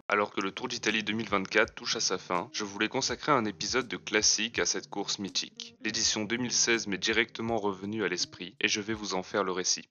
Alors que le Tour d'Italie 2024 touche à sa fin, je voulais consacrer un épisode de classique à cette course mythique. L'édition 2016 m'est directement revenue à l'esprit et je vais vous en faire le récit.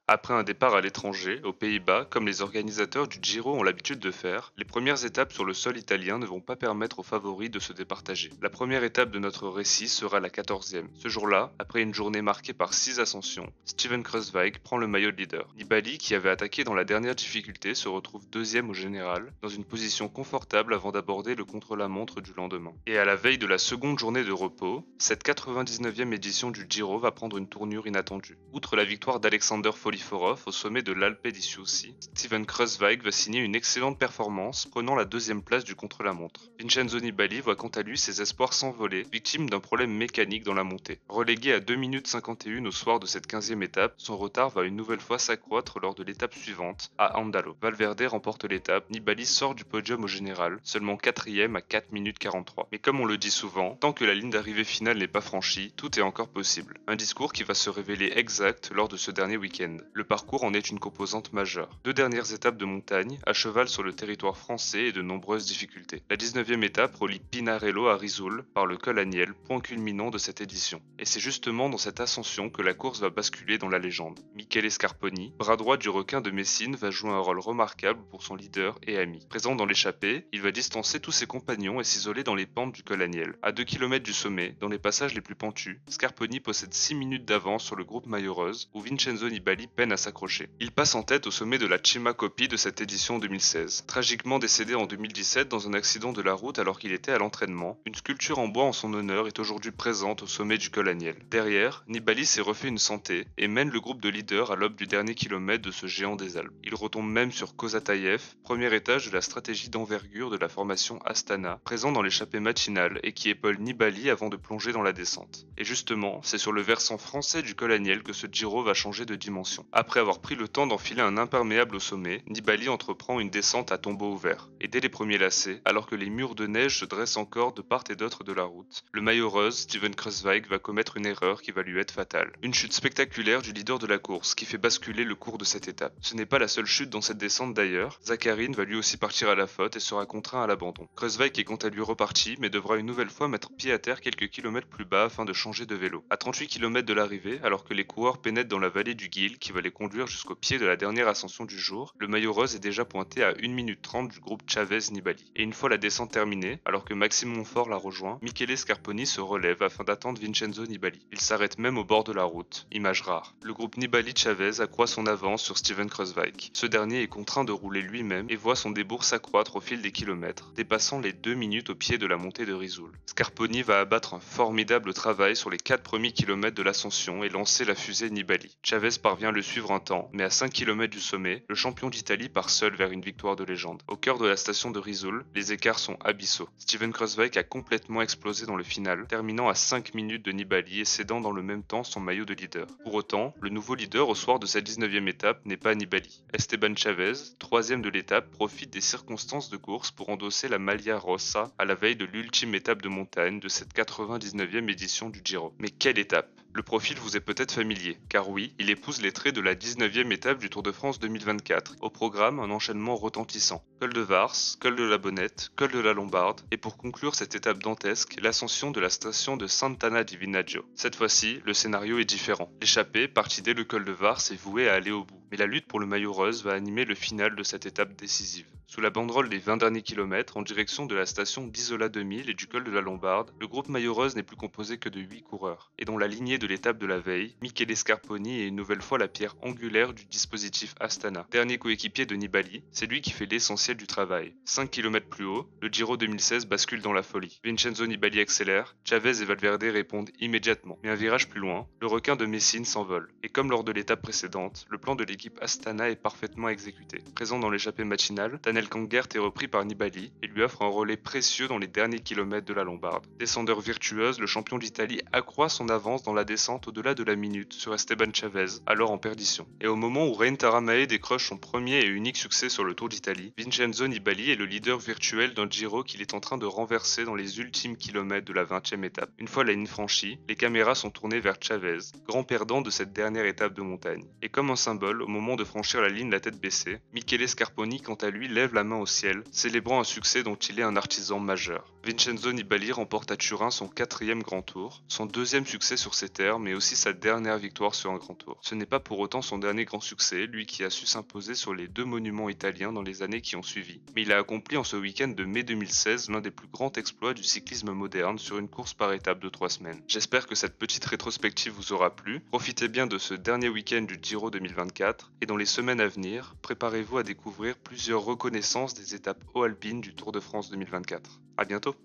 Après un départ à l'étranger, aux Pays-Bas, comme les organisateurs du Giro ont l'habitude de faire, les premières étapes sur le sol italien ne vont pas permettre aux favoris de se départager. La première étape de notre récit sera la 14e. Ce jour-là, après une journée marquée par 6 ascensions, Steven Kruijswijk prend le maillot de leader. Nibali, qui avait attaqué dans la dernière difficulté, se retrouve deuxième au général, dans une position confortable avant d'aborder le contre-la-montre du lendemain. Et à la veille de la seconde journée de repos, cette 99e édition du Giro va prendre une tournure inattendue. Outre la victoire d'Alexander Poliforov au sommet de l'Alpe di Siussi, Steven Kruijswijk va signer une excellente performance, prenant la deuxième place du contre-la-montre. Vincenzo Nibali voit quant à lui ses espoirs s'envoler, victime d'un problème mécanique dans la montée. Relégué à 2 minutes 51 au soir de cette 15e étape, son retard va une nouvelle fois s'accroître lors de l'étape suivante, à Andalo. Valverde remporte l'étape, Nibali sort du podium au général, seulement 4e à 4 minutes 43. Mais comme on le dit souvent, tant que la ligne d'arrivée finale n'est pas franchie, tout est encore possible. Un discours qui va se révéler exact lors de ce dernier week-end. Le parcours en est une composante majeure. Deux dernières étapes de montagne, à cheval sur le territoire français et de nombreuses difficultés. La 19e étape relie Pinarello à Risoul par le col Aniel, point culminant de cette édition. Et c'est justement dans cette ascension que la course va basculer dans la légende. Michele Scarponi, bras droit du requin de Messine, va jouer un rôle remarquable pour son leader et ami. Présent dans l'échappée, il va distancer tous ses compagnons et s'isoler dans les pentes du col Aniel. À 2 km du sommet, dans les passages les plus pentus, Scarponi possède 6 minutes d'avance sur le groupe Maillot Rose, où Vincenzo Nibali peine à s'accrocher. Il passe en tête au sommet de la Cima Coppi de cette édition 2016. Tragiquement décédé en 2017 dans un accident de la route alors qu'il était à l'entraînement, une sculpture en bois en son honneur est aujourd'hui présente au sommet du col Aniel. Derrière, Nibali s'est refait une santé et mène le groupe de leaders à l'aube du dernier kilomètre de ce géant des Alpes. Il retombe même sur Kozatayev, premier étage de la stratégie d'envergure de la formation Astana, présent dans l'échappée matinale et qui épaule Nibali avant de plonger dans la descente. Et justement, c'est sur le versant français du col Aniel que ce Giro va changer de dimension. Après avoir pris le temps d'enfiler un imperméable au sommet, Nibali entreprend une descente à tombeau ouvert. Et dès les premiers lacets, alors que les murs de neige se dressent encore de part et d'autre de la route, le maillot rose, Steven Kruijswijk, va commettre une erreur qui va lui être fatale. Une chute spectaculaire du leader de la course qui fait basculer le cours de cette étape. Ce n'est pas la seule chute dans cette descente d'ailleurs, Zakharine va lui aussi partir à la faute et sera contraint à l'abandon. Kruijswijk est quant à lui reparti, mais devra une nouvelle fois mettre pied à terre quelques kilomètres plus bas afin de changer de vélo. À 38 km de l'arrivée, alors que les coureurs pénètrent dans la vallée du Guil qui va les conduire jusqu'au pied de la dernière ascension du jour, le maillot rose est déjà pointé à 1 minute 30 du groupe Chavez-Nibali. Et une fois la descente terminée, alors que Maxime Montfort la rejoint, Michele Scarponi se relève afin d'attendre Vincenzo Nibali. Il s'arrête même au bord de la route, image rare. Le groupe Nibali-Chavez accroît son avance sur Steven Kruijswijk. Ce dernier est contraint de rouler lui-même et voit son débours s'accroître au fil des kilomètres, dépassant les 2 minutes au pied de la montée de Risoul. Scarponi va abattre un formidable travail sur les 4 premiers kilomètres de l'ascension et lancer la fusée Nibali. Chavez parvient à le suivre un temps, mais à 5 km du sommet, le champion d'Italie part seul vers une victoire de légende. Au cœur de la station de Risoul, les écarts sont abyssaux. Steven Kruijswijk a complètement explosé dans le final, terminant à 5 minutes de Nibali et cédant dans le même temps son maillot de leader. Pour autant, le nouveau leader au soir de cette 19e étape n'est pas Nibali. Esteban Chavez, troisième de l'étape, profite des circonstances de course pour endosser la Maglia Rossa à la veille de l'ultime étape de montagne de cette 99e édition du Giro. Mais quelle étape! Le profil vous est peut-être familier, car oui, il épouse les traits de la 19e étape du Tour de France 2024. Au programme, un enchaînement retentissant. Col de Vars, col de la Bonnette, col de la Lombarde, et pour conclure cette étape dantesque, l'ascension de la station de Sant'Anna di Vinagio. Cette fois-ci, le scénario est différent. L'échappée, partie dès le col de Vars, est vouée à aller au bout. Mais la lutte pour le maillot rose va animer le final de cette étape décisive. Sous la banderole des 20 derniers kilomètres, en direction de la station d'Isola 2000 et du col de la Lombarde, le groupe maillot rose n'est plus composé que de 8 coureurs. Et dans la lignée de l'étape de la veille, Michele Scarponi est une nouvelle fois la pierre angulaire du dispositif Astana. Dernier coéquipier de Nibali, c'est lui qui fait l'essentiel du travail. 5 km plus haut, le Giro 2016 bascule dans la folie. Vincenzo Nibali accélère, Chavez et Valverde répondent immédiatement. Mais un virage plus loin, le requin de Messine s'envole. Et comme lors de l'étape précédente, le plan de l'équipe Astana est parfaitement exécuté. Présent dans l'échappée matinale, Daniel Kangert est repris par Nibali et lui offre un relais précieux dans les derniers kilomètres de la Lombarde. Descendeur virtueuse, le champion d'Italie accroît son avance dans la descente au-delà de la minute sur Esteban Chavez, alors en perdition. Et au moment où Rein Taramay décroche son premier et unique succès sur le Tour d'Italie, Vincenzo Nibali est le leader virtuel d'un Giro qu'il est en train de renverser dans les ultimes kilomètres de la 20e étape. Une fois la ligne franchie, les caméras sont tournées vers Chavez, grand perdant de cette dernière étape de montagne. Et comme un symbole, au moment de franchir la ligne la tête baissée, Michele Scarponi quant à lui lève la main au ciel, célébrant un succès dont il est un artisan majeur. Vincenzo Nibali remporte à Turin son 4e grand tour, son 2e succès sur ces terres, mais aussi sa dernière victoire sur un grand tour. Ce n'est pas pour autant son dernier grand succès, lui qui a su s'imposer sur les 2 monuments italiens dans les années qui ont suivi. Mais il a accompli en ce week-end de mai 2016 l'un des plus grands exploits du cyclisme moderne sur une course par étape de 3 semaines. J'espère que cette petite rétrospective vous aura plu. Profitez bien de ce dernier week-end du Giro 2024 et dans les semaines à venir, préparez-vous à découvrir plusieurs reconnaissances des étapes haut alpines du Tour de France 2024. À bientôt!